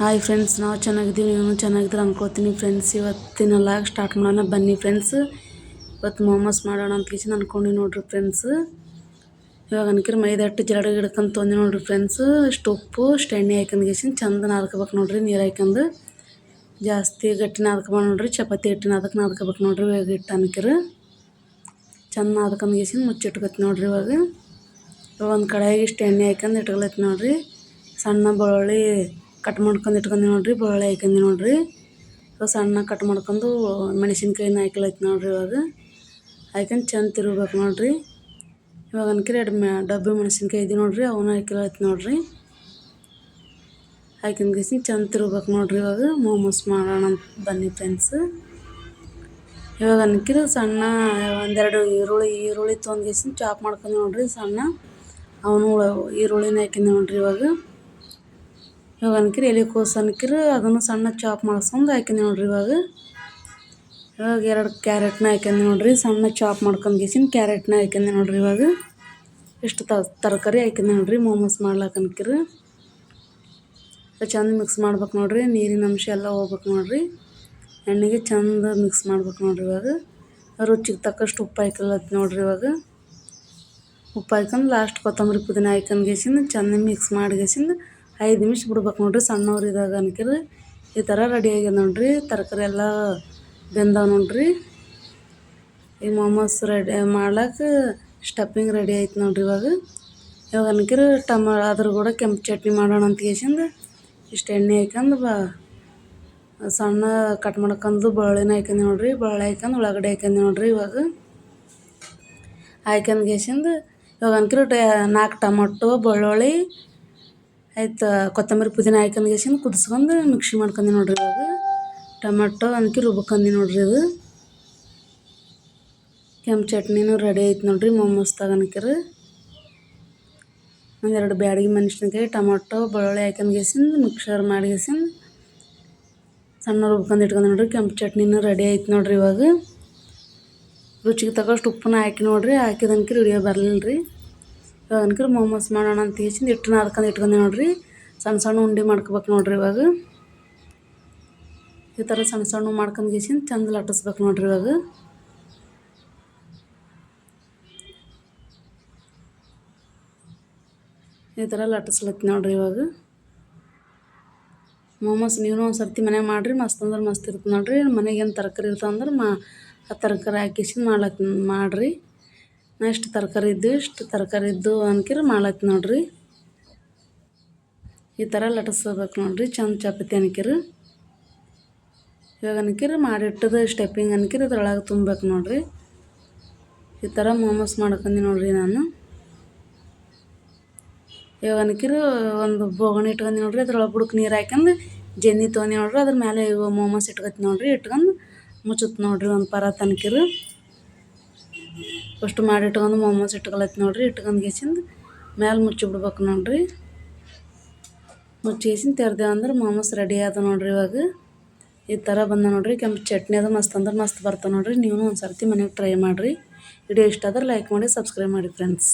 Hi friends, ನಾವು ಚೆನ್ನಾಗಿದ್ದೀವಿ, ನೀವು ಚೆನ್ನಾಗಿದ್ರೆ ಅನ್ಕೋತೀನಿ ಫ್ರೆಂಡ್ಸ್. ಇವತ್ತಿನ ಲಾಗ್ ಸ್ಟಾರ್ಟ್ ಮಾಡೋಣ ಬನ್ನಿ ಫ್ರೆಂಡ್ಸ್. ಇವತ್ತು ಮೋಮೋಸ್ ಮಾಡೋಣ ಅಂತ ಕಿಶನ್ ಅಂದ್ಕೊಂಡು ನೋಡ್ರಿ ಫ್ರೆಂಡ್ಸ್. ಇವಾಗ ಅನ್ಕಿರ ಮೈದಾ ಹಿಟ್ಟು ಜರಡಿ ಹಿಡ್ಕೊಂಡು ತೊಂದು ನೋಡ್ರಿ ಫ್ರೆಂಡ್ಸ್. ಇಷ್ಟು ಉಪ್ಪು ಎಣ್ಣೆ ಹಾಕೊಂಡು ಕಿಶನ್ ಚಂದ ನಾದ್ಕೋಬೇಕು ನೋಡ್ರಿ. ನೀರು ಹಾಕೊಂಡು ಜಾಸ್ತಿ ಗಟ್ಟಿ ನಾದ್ಕೊಬ ನೋಡ್ರಿ. ಚಪಾತಿ ಹಿಟ್ಟಿನ ಅದಕ್ಕೆ ನಾದ್ಕೋಬೇಕು ನೋಡ್ರಿ. ಇವಾಗ ಹಿಟ್ಟು ಅನ್ಕಿರ ಚಂದ ನಾದ್ಕೊಂಡು ಕಿಶನ್ ಮುಚ್ಚಿಟ್ಕೊತಿ ನೋಡ್ರಿ. ಇವಾಗ ಒಂದು ಕಡಾಯಿಗೆ ಇಷ್ಟು ಎಣ್ಣೆ ಹಾಕೊಂಡು ಇಟ್ಕೊಳತಿ ನೋಡ್ರಿ. ಸಣ್ಣ ಬೆಳ್ಳುಳ್ಳಿ ಕಟ್ ಮಾಡ್ಕೊಂಡು ಇಟ್ಕೊಂಡು ನೋಡ್ರಿ. ಬೆಳ್ಳುಳ್ಳಿ ಹಾಕೊಂಡು ನೋಡ್ರಿ. ಇವಾಗ ಸಣ್ಣ ಕಟ್ ಮಾಡ್ಕೊಂಡು ಮೆಣಸಿನ್ಕಾಯಿನ ಹಾಕ್ಲೈತಿ ನೋಡ್ರಿ. ಇವಾಗ ಹಾಕೊಂಡು ಚಂದ ತಿರುಗಬೇಕು ನೋಡ್ರಿ. ಇವಾಗ ಅನ್ಕಿರ ಡಬ್ಬಿ ಮೆಣಸಿನ್ಕಾಯಿ ಇದೆ ನೋಡ್ರಿ, ಅವನ್ನ ಹಾಕಿಲೈತಿ ನೋಡ್ರಿ. ಹಾಕಿನ ಗಿಸಿ ಚಂದ ತಿರುಗಬೇಕು ನೋಡ್ರಿ. ಇವಾಗ ಮೋಮೋಸ್ ಮಾಡೋಣ ಅಂತ ಬನ್ನಿ ಫ್ರೆಂಡ್ಸ್. ಇವಾಗ ಅನ್ಕಿರ ಸಣ್ಣ ಒಂದೆರಡು ಈರುಳ್ಳಿ ತೊಗೊಂಡ್ಗಿಸಿ ಚಾಪ್ ಮಾಡ್ಕೊಂಡು ನೋಡ್ರಿ. ಸಣ್ಣ ಅವನು ಈರುಳ್ಳಿನ ಹಾಕಿಂದ ನೋಡ್ರಿ. ಇವಾಗ ಅನ್ಕಿರಿ ಎಲೆಕೋಸು ಅನ್ಕಿರ ಅದನ್ನು ಸಣ್ಣ ಚಾಪ್ ಮಾಡ್ಸ್ಕೊಂಡು ಹಾಕಿಂದ ನೋಡ್ರಿ. ಇವಾಗ 2 ಕ್ಯಾರೆಟ್ನ ಹಾಕ್ಯಂದು ನೋಡ್ರಿ. ಸಣ್ಣ ಚಾಪ್ ಮಾಡ್ಕೊಂಡು ಗಿಸಿನ ಕ್ಯಾರೆಟ್ನ ಹಾಕ್ಯಂದು ನೋಡ್ರಿ. ಇವಾಗ ಇಷ್ಟು ತರಕಾರಿ ಹಾಕ್ಯಂದು ನೋಡ್ರಿ. ಮೋಮೋಸ್ ಮಾಡ್ಲಾಕ ಅನ್ಕಿರ ಚಂದ ಮಿಕ್ಸ್ ಮಾಡ್ಬೇಕು ನೋಡ್ರಿ. ನೀರಿನ ಅಂಶ ಎಲ್ಲ ಹೋಗ್ಬೇಕು ನೋಡ್ರಿ. ಎಣ್ಣೆಗೆ ಚಂದ ಮಿಕ್ಸ್ ಮಾಡ್ಬೇಕು ನೋಡ್ರಿ. ಇವಾಗ ರುಚಿಗೆ ತಕ್ಕಷ್ಟು ಉಪ್ಪು ಹಾಕಲತ್ತಿ ನೋಡ್ರಿ. ಇವಾಗ ಉಪ್ಪು ಹಾಕೊಂಡು ಲಾಸ್ಟ್ ಕೊತ್ತಂಬರಿ ಪುದೀನ ಹಾಕ್ಯಂದು ಗಿಸಿಂದ ಚಂದ ಮಿಕ್ಸ್ ಮಾಡಿ ಗಿಸಿಂದ 5 ನಿಮಿಷ ಬಿಡ್ಬೇಕು ನೋಡ್ರಿ. ಸಣ್ಣವ್ರು ಇದ್ದಾಗ ಅನ್ಕಿರ ಈ ಥರ ರೆಡಿ ಆಗ್ಯದ ನೋಡ್ರಿ. ತರಕಾರಿ ಎಲ್ಲ ಬೆಂದವ ನೋಡ್ರಿ. ಈ ಮೋಮೋಸ್ ರೆಡಿ ಮಾಡ್ಲಿಕ್ಕೆ ಸ್ಟಫಿಂಗ್ ರೆಡಿ ಆಯ್ತು ನೋಡ್ರಿ. ಇವಾಗ ಅನ್ಕಿರ ಅದ್ರ ಕೂಡ ಕೆಂಪು ಚಟ್ನಿ ಮಾಡೋಣ ಅಂತ ಕೇಸಿಂದ ಇಷ್ಟು ಎಣ್ಣೆ ಹಾಕ್ಯಂದು ಸಣ್ಣ ಕಟ್ ಮಾಡ್ಕೊಂಡು ಬೆಳ್ಳುಳ್ಳಿನ ಹಾಕ್ಯಂದು ನೋಡ್ರಿ. ಬೆಳ್ಳುಳ್ಳಿ ಹಾಕ್ಯಂದು ಉಳ್ಳಾಗಡ್ಡೆ ಹಾಕ್ಯಂದು ನೋಡ್ರಿ. ಇವಾಗ ಹಾಕ್ಯಂದು ಕೇಸಿಂದ ಇವಾಗ ಅನ್ಕಿರ 4 ಟೊಮೊಟೊ ಬೆಳ್ಳುಳ್ಳಿ ಆಯ್ತು ಕೊತ್ತಂಬರಿ ಪುದೀನ ಹಾಕ್ಯಂದು ಗಿಸಿಂದ ಕುದಿಸ್ಕೊಂಡು ಮಿಕ್ಸಿ ಮಾಡ್ಕೊಂಡು ನೋಡ್ರಿ. ಇವಾಗ ಟೊಮೆಟೊ ಅನ್ಕಿ ರುಬ್ಕೊಂಡು ನೋಡ್ರಿ. ಅದು ಕೆಂಪು ಚಟ್ನಿನೂ ರೆಡಿ ಆಯ್ತು ನೋಡ್ರಿ. ಮೋಮೋಸ್ ತಗೊಳಕಿರ ಒಂದೆರಡು ಬ್ಯಾಡಗಿ ಮೆಣಸಿನ್ಕಾಯಿ ಟೊಮೊಟೊ ಬೆಳ್ಳುಳ್ಳಿ ಹಾಕ್ಯಂದು ಗಿಸಿಂದ ಮಿಕ್ಸರ್ ಮಾಡಿ ಗಿಸಿಂದ ಸಣ್ಣ ರುಬ್ಕೊಂಡು ಇಟ್ಕೊಂಡು ನೋಡ್ರಿ. ಕೆಂಪು ಚಟ್ನಿನೂ ರೆಡಿ ಆಯ್ತು ನೋಡ್ರಿ. ಇವಾಗ ರುಚಿಗೆ ತಗೋಷ್ಟು ಉಪ್ಪನ್ನ ಹಾಕಿ ನೋಡ್ರಿ. ಹಾಕಿದನ್ಕಿರ ಹಿಡಿಯೋ ಬರಲಿಲ್ಲ ರೀ. ಇವಾಗ ಅನ್ಕಿರ ಮೋಮೋಸ್ ಮಾಡೋಣ ಅಂತ ಕಿಸಿಂದ ಹಿಟ್ಟನ್ನ ಇಟ್ಕೊಂಡು ನೋಡ್ರಿ. ಸಣ್ಣ ಉಂಡೆ ಮಾಡ್ಕೋಬೇಕು ನೋಡ್ರಿ. ಇವಾಗ ಈ ಥರ ಸಣ್ಣ ಮಾಡ್ಕೊಂಡು ಗಿಸಿಂದ ಚಂದ ಲಟ್ಟಿಸ್ಬೇಕು ನೋಡ್ರಿ. ಇವಾಗ ಈ ಥರ ಲಟ್ಟಿಸ್ಲತ್ತಿ ನೋಡ್ರಿ. ಇವಾಗ ಮೋಮೋಸ್ ನೀವು ಒಂದು ಸರ್ತಿ ಮನೆಗೆ ಮಾಡಿರಿ. ಮಸ್ತ್ ಅಂದ್ರೆ ಮಸ್ತ್ ಇರುತ್ತೆ ನೋಡ್ರಿ. ಮನೆಗೆ ಏನು ತರಕಾರಿ ಇರ್ತಂದ್ರೆ ಆ ತರಕಾರಿ ಹಾಕಿಸಿಂದ ಮಾಡಿರಿ. ನಾ ಇಷ್ಟು ತರಕಾರಿ ಇದ್ದು ಅನ್ಕಿರ ಮಾಡ್ಲತ್ತಿ ನೋಡ್ರಿ. ಈ ಥರ ಲಟ್ಟಿಸ್ಬೇಕು ನೋಡ್ರಿ. ಚಂದ ಚಪಾತಿ ಅನ್ಕಿರ ಇವಾಗ ಅನ್ಕಿರ ಮಾಡಿಟ್ಟದ ಸ್ಟೆಪ್ಪಿಂಗ್ ಅನ್ಕಿರ ಇದ್ರೊಳಗೆ ತುಂಬಬೇಕು ನೋಡ್ರಿ. ಈ ಥರ ಮೋಮೋಸ್ ಮಾಡ್ಕೊಂಡು ನೋಡ್ರಿ. ನಾನು ಇವಾಗ ಅನ್ಕಿರ ಒಂದು ಬೋಗಣಿ ಇಟ್ಕೊಂಡು ನೋಡ್ರಿ. ಅದ್ರೊಳಗೆ ಬುಡಕ್ಕೆ ನೀರು ಹಾಕ್ಯಂದು ಜೆನ್ನಿ ತೊಗೊಂಡು ನೋಡ್ರಿ. ಅದ್ರ ಮೇಲೆ ಇವು ಮೋಮೋಸ್ ಇಟ್ಕೊತಿ ನೋಡ್ರಿ. ಇಟ್ಕೊಂಡು ಮುಚ್ಚುತ್ತೆ ನೋಡ್ರಿ. ಒಂದು ಪರಾತ್ ಅನ್ಕಿರ ಫಸ್ಟ್ ಮಾಡಿ ಇಟ್ಕೊಂಡು ಮೋಮೋಸ್ ಇಟ್ಕೊಳತ್ತಿ ನೋಡ್ರಿ. ಇಟ್ಕೊಂಡು ಗಿಸಿಂದ ಮೇಲೆ ಮುಚ್ಚಿ ಬಿಡ್ಬೇಕು ನೋಡ್ರಿ. ಮುಚ್ಚಿಸಿಂದ ತೆರೆದೇವು ಅಂದ್ರೆ ಮೋಮೋಸ್ ರೆಡಿ ಆದ ನೋಡ್ರಿ. ಇವಾಗ ಈ ಥರ ಬಂದ ನೋಡ್ರಿ. ಕೆಂಪು ಚಟ್ನಿ ಅದು ಮಸ್ತ್ ಅಂದ್ರೆ ಮಸ್ತ್ ಬರ್ತಾವೆ ನೋಡ್ರಿ. ನೀವು ಒಂದು ಸರ್ತಿ ಮನೆಗೆ ಟ್ರೈ ಮಾಡಿರಿ. ವಿಡಿಯೋ ಇಷ್ಟ ಆದ್ರೆ ಲೈಕ್ ಮಾಡಿ ಸಬ್ಸ್ಕ್ರೈಬ್ ಮಾಡಿ ಫ್ರೆಂಡ್ಸ್.